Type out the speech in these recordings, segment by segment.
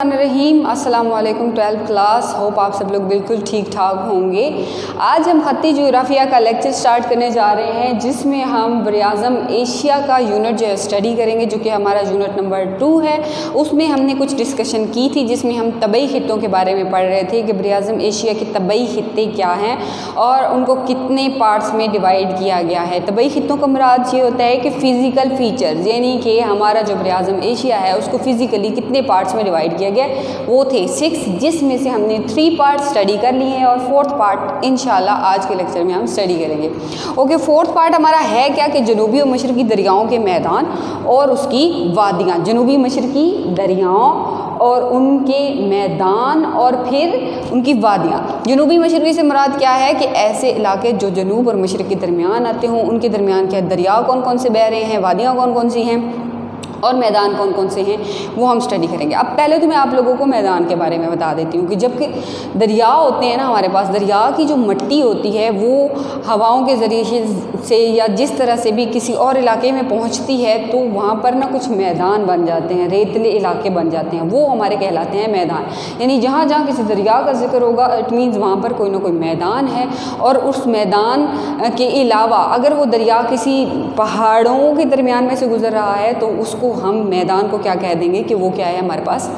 रहीम अस्सलाम वालेकुम 12th class. Hope आप सब लोग बिल्कुल ठीक ठाक होंगे। आज हम खत्ती जोग्राफिया का लेक्चर स्टार्ट करने जा रहे हैं, जिसमें हम बरआज़म एशिया का यूनिट जो है स्टडी करेंगे, जो कि हमारा यूनिट नंबर 2 है। उसमें हमने कुछ डिस्कशन की थी, जिसमें हम तबई खित्तों के बारे में पढ़ रहे थे कि बरआज़म एशिया के तबई खित्ते क्या हैं और उनको कितने पार्ट्स में डिवाइड किया गया है। तबई खित्तों का मुराद ये होता है कि फ़िज़िकल फ़ीचर्स, यानी कि हमारा जो बरआज़म एशिया है उसको फ़िज़िकली कितने पार्ट्स में डिवाइड किया गया, वो थे 6, जिसमें से हमने 3 पार्ट स्टडी कर लिए हैं और 4th पार्ट इंशाल्लाह आज के लेक्चर में हम स्टडी करेंगे। ओके, 4th पार्ट हमारा है क्या कि जनूबी और मशरक़ी दरियाओं के मैदान और उसकी वादियाँ। जनूबी मशरक़ी दरियाओं और उनके मैदान और फिर उनकी वादियाँ। जनूबी मशरक़ी से मुराद क्या है कि ऐसे इलाके जो जनूब और मशरक़ के दरमियान आते हों, उनके दरमियान क्या दरिया कौन कौन से बह रहे हैं, वादियाँ कौन कौन सी हैं और मैदान कौन कौन से हैं, वो हम स्टडी करेंगे। अब पहले तो मैं आप लोगों को मैदान के बारे में बता देती हूँ कि जबकि दरिया होते हैं ना हमारे पास, दरिया की जो मिट्टी होती है वो हवाओं के ज़रिए से या जिस तरह से भी किसी और इलाके में पहुँचती है, तो वहाँ पर ना कुछ मैदान बन जाते हैं, रेतले इलाके बन जाते हैं, वो हमारे कहलाते हैं मैदान। यानी जहाँ जहाँ किसी दरिया का जिक्र होगा, इट मीन्स वहाँ पर कोई ना कोई मैदान है। और उस मैदान के अलावा अगर वो दरिया किसी पहाड़ों के दरमियान में से गुजर रहा है, तो उसको हम मैदान को क्या कह देंगे कि वो क्या है, हमारे पास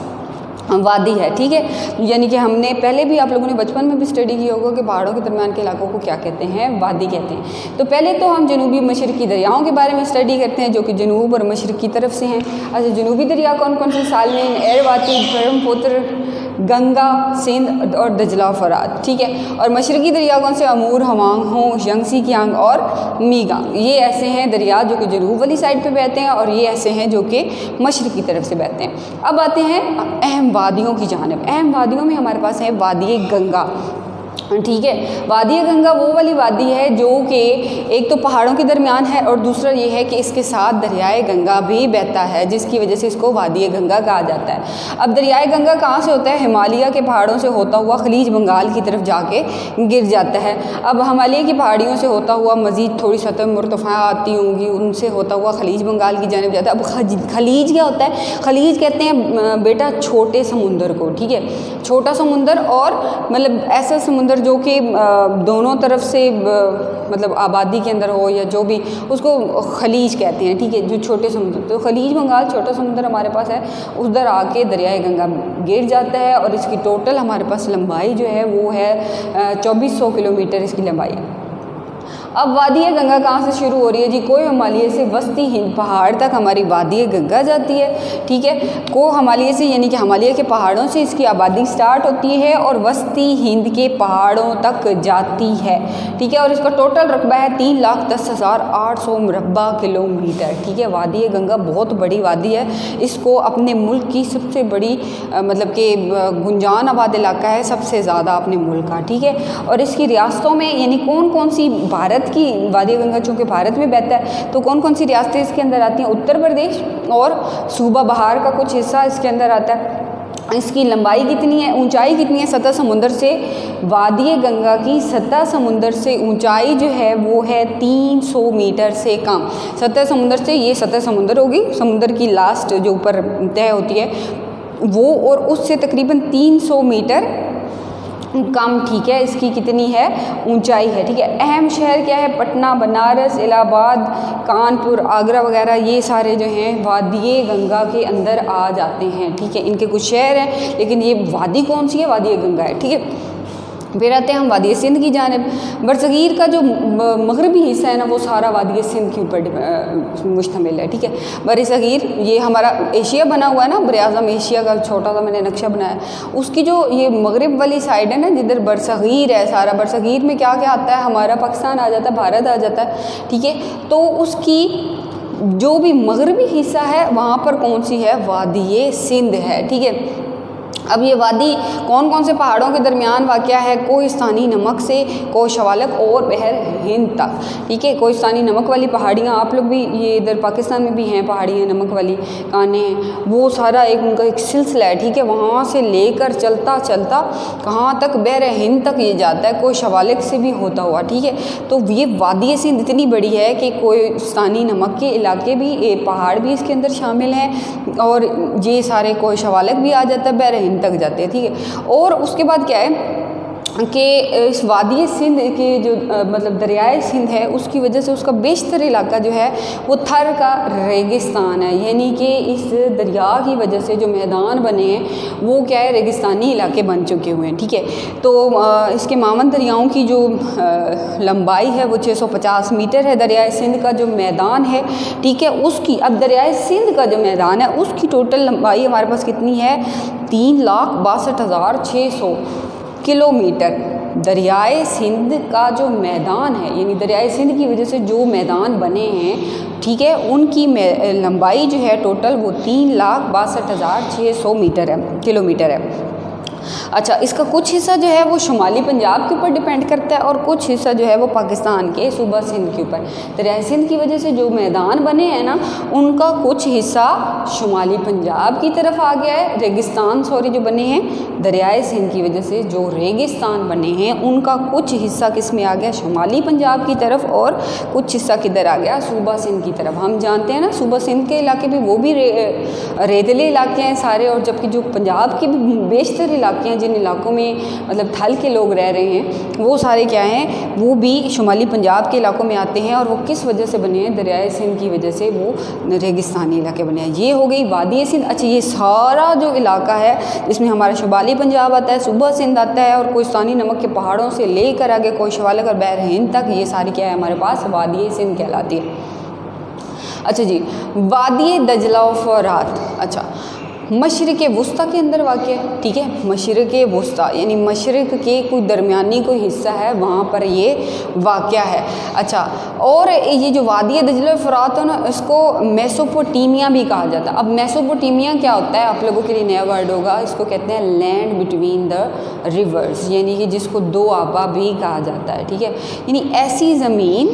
वादी है। ठीक है, यानी कि हमने पहले भी, आप लोगों ने बचपन में भी स्टडी किया होगा कि पहाड़ों के दरमियान के इलाकों को क्या कहते हैं, वादी कहते हैं। तो पहले तो हम जनूबी मशरक़ी दरियाओं के बारे में स्टडी करते हैं, जो कि जनूब और मशरक़ की तरफ से हैं। अच्छा, जनूबी दरिया कौन कौन से? सालमीन, एरवाती, ब्रह्मपुत्र, गंगा, सिंध और दजला फरात। ठीक है, और मशरक़ी दरिया कौन से? अमूर, हवांग हो, यंगसी कियांग और मीगांग। ये ऐसे हैं दरिया जो कि जनूब वाली साइड पे बहते हैं और ये ऐसे हैं जो कि मशरक़ की तरफ से बहते हैं। अब आते हैं अहम वादियों की जानिब। अहम वादियों में हमारे पास है वादी गंगा। ठीक है, वादी गंगा वो वाली वादी है जो कि एक तो पहाड़ों के दरमियान है और दूसरा ये है कि इसके साथ दरियाए गंगा भी बहता है, जिसकी वजह से इसको वादी गंगा कहा जाता है। अब दरियाए गंगा कहाँ से होता है? हिमालय के पहाड़ों से होता हुआ खलीज बंगाल की तरफ जाके गिर जाता है। अब हिमालय की पहाड़ियों से होता हुआ मज़ीद थोड़ी सतह मुर्तफ़ा आती होंगी, उनसे होता हुआ खलीज बंगाल की जानिब जाता है। अब खलीज क्या होता है? खलीज कहते हैं बेटा छोटे समुंदर को। ठीक है, छोटा समुंदर और मतलब ऐसा समुंदर जो कि दोनों तरफ से मतलब आबादी के अंदर हो या जो भी, उसको खलीज कहते हैं। ठीक है, जो छोटे समुद्र, तो खलीज बंगाल छोटा समुद्र हमारे पास है, उधर आके दरियाए गंगा गिर जाता है और इसकी टोटल हमारे पास लंबाई जो है वो है 2400 किलोमीटर इसकी लंबाई है। अब वादी गंगा कहाँ से शुरू हो रही है जी? कोह हिमालय से वस्ती हिंद पहाड़ तक हमारी वादी गंगा जाती है। ठीक है, कोह हिमालय से यानी कि हिमालय के पहाड़ों से इसकी आबादी स्टार्ट होती है और वस्ती हिंद के पहाड़ों तक जाती है। ठीक है, और इसका टोटल रकबा है 3,10,800 मुरब्बा किलोमीटर। ठीक है, वादी गंगा बहुत बड़ी वादी है। इसको अपने मुल्क की सबसे बड़ी मतलब कि गुंजान आबाद इलाका है, सबसे ज़्यादा अपने मुल्क का। ठीक है, और इसकी रियासतों में यानी कौन कौन सी, भारत की वादी गंगा चूँकि भारत में बहता है, तो कौन कौन सी रियासतें इसके अंदर आती हैं? उत्तर प्रदेश और सूबा बहार का कुछ हिस्सा इसके अंदर आता है। इसकी लंबाई कितनी है, ऊंचाई कितनी है सतह समुंदर से? वादी गंगा की सतह समुंदर से ऊंचाई जो है वो है 300 मीटर से कम। सतह समुंदर से, ये सतह समुंदर होगी, समुंदर की लास्ट जो ऊपर तय होती है वो, और उससे तकरीबन 300 मीटर कम। ठीक है, इसकी कितनी है ऊंचाई है। ठीक है, अहम शहर क्या है? पटना, बनारस, इलाहाबाद, कानपुर, आगरा वगैरह, ये सारे जो हैं वादी गंगा के अंदर आ जाते हैं। ठीक है, इनके कुछ शहर हैं, लेकिन ये वादी कौन सी है? वादी गंगा है। ठीक है, फिर आते हैं हम वादी सिंध की जानिब। बरसगीर का जो मगरबी हिस्सा है ना, वो सारा वादी सिंध के ऊपर मुश्तमिल है। ठीक है, बरसगीर ये हमारा एशिया बना हुआ है ना, बरआज़म एशिया का छोटा सा मैंने नक्शा बनाया, उसकी जो ये मगरब वाली साइड है ना, जिधर बरसगीर है सारा, बरसगीर में क्या क्या आता है? हमारा पाकिस्तान आ जाता है, भारत आ जाता है। ठीक है, तो उसकी जो भी मगरबी हिस्सा है वहाँ पर कौन सी है? वादी सिंध है। ठीक है, अब ये वादी कौन कौन से पहाड़ों के दरमियान वाक़या है? कोहिस्तानी नमक से कोशवालक और बहर हिंद तक, ठीक है। कोहिस्तानी नमक वाली पहाड़ियाँ, आप लोग भी ये इधर पाकिस्तान में भी हैं पहाड़ियाँ नमक वाली, काने हैं, वो सारा एक उनका एक सिलसिला है, ठीक है। वहाँ से लेकर चलता चलता कहाँ तक? बहर हिंद तक ये जाता है, कोशवालक से भी होता हुआ, ठीक है। तो ये वादी सिंध इतनी बड़ी है कि कोहिस्तानी नमक के इलाके भी, पहाड़ भी इसके अंदर शामिल हैं और ये सारे कोशवालक भी आ जाता है, बहर हिंद तक जाते हैं, ठीक है। और उसके बाद क्या है कि इस वादी सिंध के जो मतलब दरियाए सिंध है, उसकी वजह से उसका बेशतर इलाका जो है वो थर का रेगिस्तान है, यानी कि इस दरिया की वजह से जो मैदान बने हैं वो क्या है? रेगिस्तानी इलाके बन चुके हुए हैं, ठीक है। तो इसके मावन दरियाओं की जो लंबाई है वो 650 मीटर है। दरियाए सिंध का जो मैदान है, ठीक है, उसकी, अब दरियाए सिंध का जो मैदान है उसकी टोटल लंबाई हमारे पास कितनी है? 3,62,600 किलोमीटर। दरियाए सिंध का जो मैदान है, यानी दरियाए सिंध की वजह से जो मैदान बने हैं, ठीक है, उनकी लंबाई जो है टोटल वो 3,62,600 मीटर है, किलोमीटर है। अच्छा, इसका कुछ हिस्सा जो है वो शुमाली पंजाब के ऊपर डिपेंड करता है और कुछ हिस्सा जो है वो पाकिस्तान के सूबा सिंध के ऊपर। दरियाए सिंध की वजह से जो मैदान बने हैं ना, उनका कुछ हिस्सा शुमाली पंजाब की तरफ आ गया है। रेगिस्तान जो बने हैं दरियाए सिंध की वजह से, जो रेगिस्तान बने हैं उनका कुछ हिस्सा किस में आ गया? शुमाली पंजाब की तरफ, और कुछ हिस्सा किधर आ गया? सूबा सिंध की तरफ। हम जानते हैं ना सूबा सिंध के इलाके भी वो भी रेतले इलाके हैं सारे, और जबकि जो पंजाब के भी बेशतर इलाके हैं, जिन इलाकों में मतलब थल के लोग रह रहे हैं, वो सारे क्या हैं? वो भी शुमाली पंजाब के इलाकों में आते हैं। और वो किस वजह से बने हैं? दरियाए सिंध की वजह से वो रेगिस्तानी इलाके बने हैं। ये हो गई वादी सिंध। अच्छा, ये सारा जो इलाका है इसमें हमारा शुमाली पंजाब आता है, सूबा सिंध आता है, और कोहिस्तानी नमक के पहाड़ों से लेकर आगे कोशवालक और बहर हिंद तक, ये सारी क्या है हमारे पास? वादी सिंध कहलाती है। अच्छा जी, वादी दजला व फरात, अच्छा, मशरिक़ वुस्ता के अंदर वाक़ है, ठीक है। मशरिक़ वुस्ता यानी मशरिक़ के कोई दरमियानी कोई हिस्सा है, वहाँ पर ये वाक़ है। अच्छा, और ये जो वादी दजला फरात है ना, इसको मेसोपोटामिया भी कहा जाता है। अब मेसोपोटामिया क्या होता है? आप लोगों के लिए नया वर्ड होगा। इसको कहते हैं लैंड बिटवीन द रिवर्स, यानी कि जिसको दो आबा भी कहा जाता है, ठीक है। यानी ऐसी ज़मीन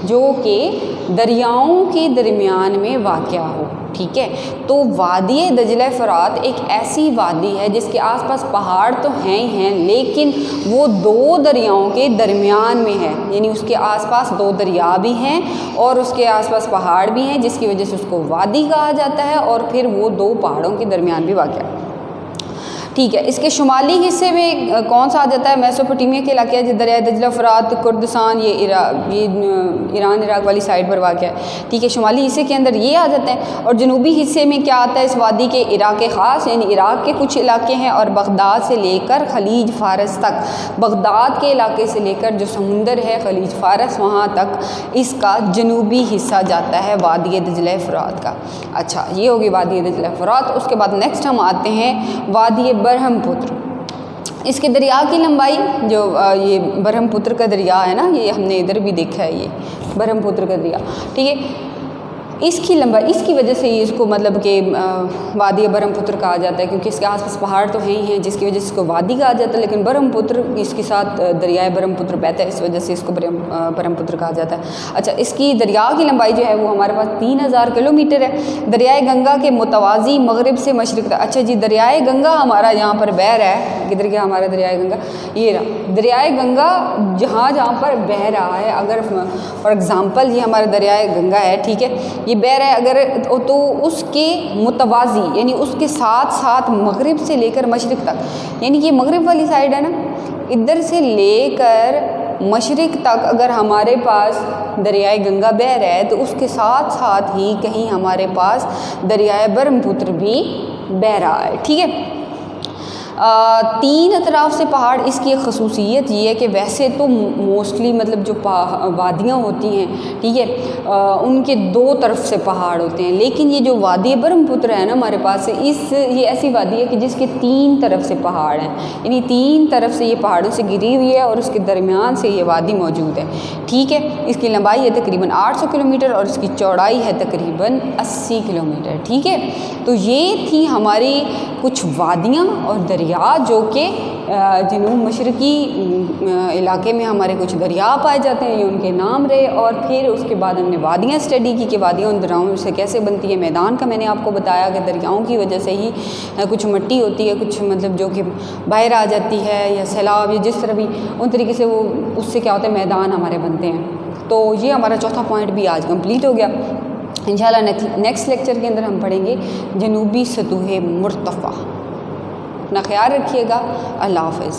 जो कि दरियाओं के दरमियान में वाक़या हो, ठीक है। तो वादी दजला फरात एक ऐसी वादी है जिसके आसपास पहाड़ तो हैं ही हैं, लेकिन वो दो दरियाओं के दरमियान में है, यानी उसके आसपास दो दरिया भी हैं और उसके आसपास पहाड़ भी हैं, जिसकी वजह से उसको वादी कहा जाता है। और फिर वो दो पहाड़ों के दरमियान भी वाक़या, ठीक है। इसके शुमाली हिस्से में कौन सा आ जाता है? मेसोपोटामिया के इलाके है, दरिया दजला फरात, कुर्दिस्तान, ये ईरान इराक वाली साइड पर वाक़ है, ठीक है। शुमाली हिस्से के अंदर ये आ जाते हैं। और जनूबी हिस्से में क्या आता है इस वादी के? इराक़ ख़ास, यानी इराक़ के कुछ इलाके हैं, और बगदाद से लेकर खलीज फ़ारस तक, बगदाद के इलाके से लेकर जो समुंदर है खलीज फ़ारस, वहाँ तक इसका जनूबी हिस्सा जाता है वादी दजला फरात का। अच्छा, ये होगी वादी दजला फरात। उसके बाद नेक्स्ट हम आते हैं वादी ब्रह्मपुत्र। इसके दरिया की लंबाई, जो ये ब्रह्मपुत्र का दरिया है ना, ये हमने इधर भी देखा है, ये ब्रह्मपुत्र का दरिया, ठीक है। इसकी लंबाई, इसकी वजह से इसको मतलब कि वादी ब्रह्मपुत्र कहा जाता है, क्योंकि इसके आसपास पहाड़ तो हैं ही हैं, जिसकी वजह से इसको वादी कहा जाता है। लेकिन ब्रह्मपुत्र इसके साथ दरियाए ब्रह्मपुत्र बहता है, इस वजह से इसको ब्रह्मपुत्र कहा जाता है। अच्छा, इसकी दरिया की लंबाई जो है वो हमारे पास 3000 किलोमीटर है। दरियाए गंगा के मुतवाज़ी मगरिब से मशरिक़ तक। अच्छा जी, दरियाए गंगा हमारा यहाँ पर बह रहा है, किधर गया हमारा दरियाए गंगा? ये रहा दरियाए गंगा, जहाँ जहाँ पर बह रहा है, अगर फॉर एग्ज़ाम्पल ये हमारा दरियाए गंगा है, ठीक है, ये बह रहा है अगर, तो उसके मुतवाज़ी यानी उसके साथ साथ मगरिब से लेकर मशरिक़ तक, यानी कि मगरिब वाली साइड है ना, इधर से लेकर मशरिक़ तक अगर हमारे पास दरियाए गंगा बह रहा है, तो उसके साथ साथ ही कहीं हमारे पास दरियाए ब्रह्मपुत्र भी बह रहा है, ठीक है। तीन अतराफ़ से पहाड़, इसकी एक खसूसियत ये है कि वैसे तो मोस्टली मतलब जो वादियाँ होती हैं, ठीक है, उनके दो तरफ से पहाड़ होते हैं, लेकिन ये जो वादी ब्रह्मपुत्र है ना हमारे पास, ये ऐसी वादी है कि जिसके तीन तरफ से पहाड़ हैं, यानी तीन तरफ से ये पहाड़ों से घिरी हुई है और उसके दरमियान से ये वादी मौजूद है, ठीक है। इसकी लंबाई है तकरीबन 800 किलोमीटर और इसकी चौड़ाई है तकरीबन 80 किलोमीटर, ठीक है। तो ये थी हमारी कुछ वादियाँ और दरिया जो कि जनूब मशरक़ी इलाके में हमारे कुछ दरिया पाए जाते हैं, ये उनके नाम रहे। और फिर उसके बाद हमने वादियाँ स्टडी की कि वादियाँ उन दरियाओं से कैसे बनती है। मैदान का मैंने आपको बताया कि दरियाओं की वजह से ही कुछ मिट्टी होती है, कुछ मतलब जो कि बाहर आ जाती है या सैलाब या जिस तरह भी उन तरीके से वो उससे क्या होता है मैदान हमारे बनते हैं। तो ये हमारा चौथा पॉइंट भी आज कंप्लीट हो गया। इंशाल्लाह नेक्स्ट लेक्चर के अंदर हम पढ़ेंगे जनूबी सतूह मुर्तफ़ा। अपना ख्याल रखिएगा। अल्लाह हाफ़िज़।